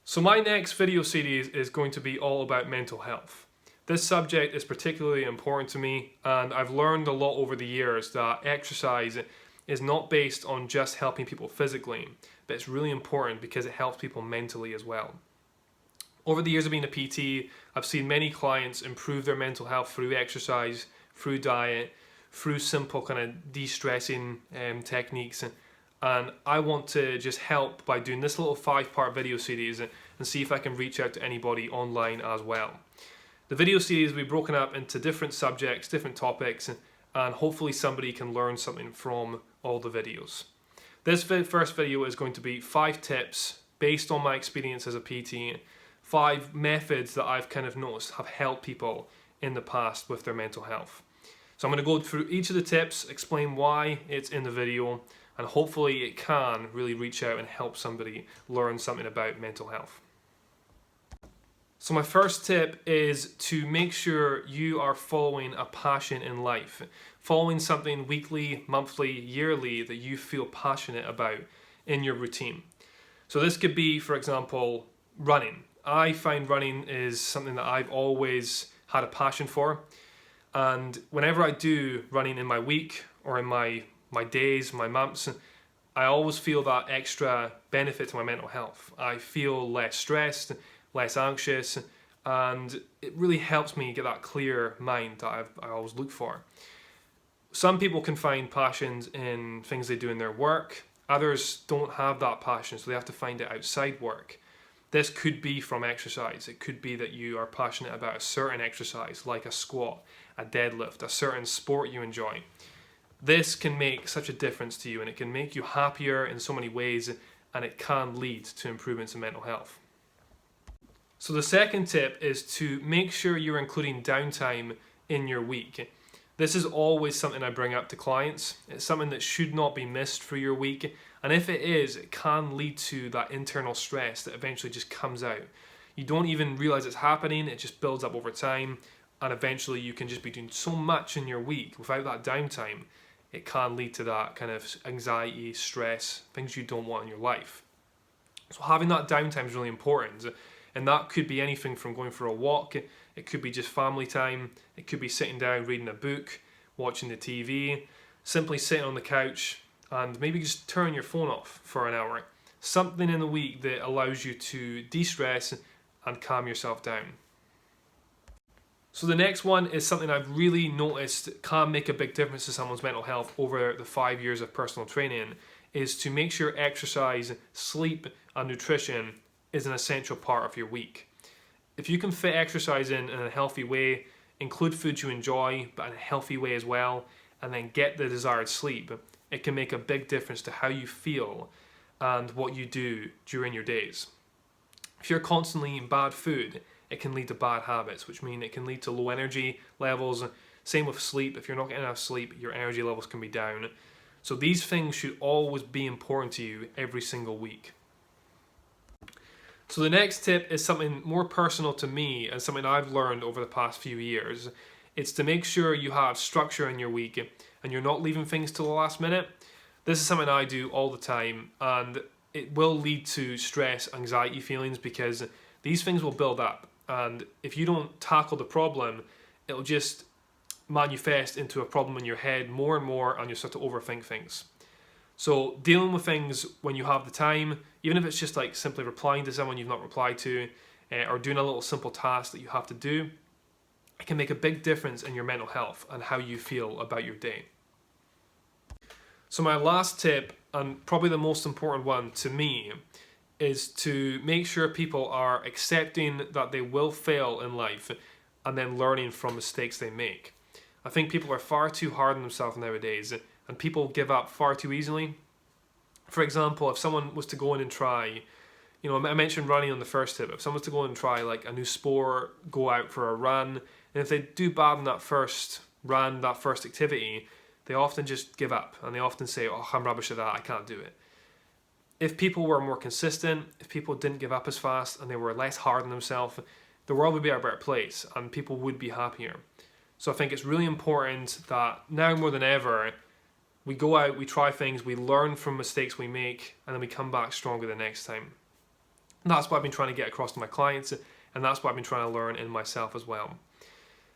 So my next video series is going to be all about mental health. This subject is particularly important to me, and I've learned a lot over the years that exercise is not based on just helping people physically, but it's really important because it helps people mentally as well. Over the years of being a PT, I've seen many clients improve their mental health through exercise, through diet, through simple kind of de-stressing techniques. And I want to just help by doing this little 5-part video series and see if I can reach out to anybody online as well. The video series will be broken up into different subjects, different topics, and hopefully somebody can learn something from all the videos. This first video is going to be 5 tips based on my experience as a PT, 5 methods that I've kind of noticed have helped people in the past with their mental health. So I'm going to go through each of the tips, explain why it's in the video, and hopefully it can really reach out and help somebody learn something about mental health. So my first tip is to make sure you are following a passion in life. Following something weekly, monthly, yearly that you feel passionate about in your routine. So this could be, for example, running. I find running is something that I've always had a passion for. And whenever I do running in my week or in my days, my months, I always feel that extra benefit to my mental health. I feel less stressed, less anxious, and it really helps me get that clear mind that I always look for. Some people can find passions in things they do in their work. Others don't have that passion, so they have to find it outside work. This could be from exercise. It could be that you are passionate about a certain exercise, like a squat, a deadlift, a certain sport you enjoy. This can make such a difference to you, and it can make you happier in so many ways, and it can lead to improvements in mental health. So the second tip is to make sure you're including downtime in your week. This is always something I bring up to clients. It's something that should not be missed for your week, and if it is, it can lead to that internal stress that eventually just comes out. You don't even realize it's happening, it just builds up over time, and eventually you can just be doing so much in your week without that downtime. It can lead to that kind of anxiety, stress, things you don't want in your life. So having that downtime is really important, and that could be anything from going for a walk, it could be just family time, it could be sitting down reading a book, watching the TV, simply sitting on the couch and maybe just turn your phone off for an hour. Something in the week that allows you to de-stress and calm yourself down. So the next one is something I've really noticed can make a big difference to someone's mental health over the 5 years of personal training, is to make sure exercise, sleep and nutrition is an essential part of your week. If you can fit exercise in a healthy way, include foods you enjoy but in a healthy way as well, and then get the desired sleep, it can make a big difference to how you feel and what you do during your days. If you're constantly eating bad food, it can lead to bad habits, which mean it can lead to low energy levels. Same with sleep. If you're not getting enough sleep, your energy levels can be down. So these things should always be important to you every single week. So the next tip is something more personal to me and something I've learned over the past few years. It's to make sure you have structure in your week and you're not leaving things till the last minute. This is something I do all the time, and it will lead to stress, anxiety feelings, because these things will build up. And if you don't tackle the problem, it'll just manifest into a problem in your head more and more, and you'll start to overthink things. So dealing with things when you have the time, even if it's just like simply replying to someone you've not replied to, or doing a little simple task that you have to do, it can make a big difference in your mental health and how you feel about your day. So my last tip, and probably the most important one to me, is to make sure people are accepting that they will fail in life and then learning from mistakes they make. I think people are far too hard on themselves nowadays, and people give up far too easily. For example, if someone was to go in and try, I mentioned running on the first tip, if someone was to go in and try like a new sport, go out for a run, and if they do bad in that first run, that first activity, they often just give up, and they often say, oh, I'm rubbish at that, I can't do it. If people were more consistent, if people didn't give up as fast and they were less hard on themselves, the world would be a better place and people would be happier. So I think it's really important that now more than ever, We go out, we try things, we learn from mistakes we make, and then we come back stronger the next time. And that's what I've been trying to get across to my clients, and that's what I've been trying to learn in myself as well.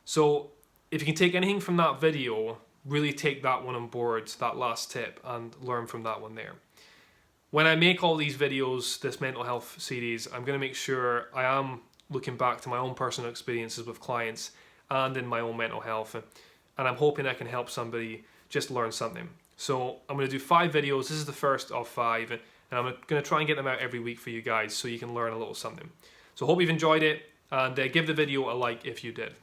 So if you can take anything from that video, really take that one on board, that last tip, and learn from that one there. When I make all these videos, this mental health series, I'm going to make sure I am looking back to my own personal experiences with clients and in my own mental health, and I'm hoping I can help somebody just learn something. So I'm going to do 5 videos. This is the first of 5, and I'm going to try and get them out every week for you guys so you can learn a little something. So hope you've enjoyed it, and give the video a like if you did.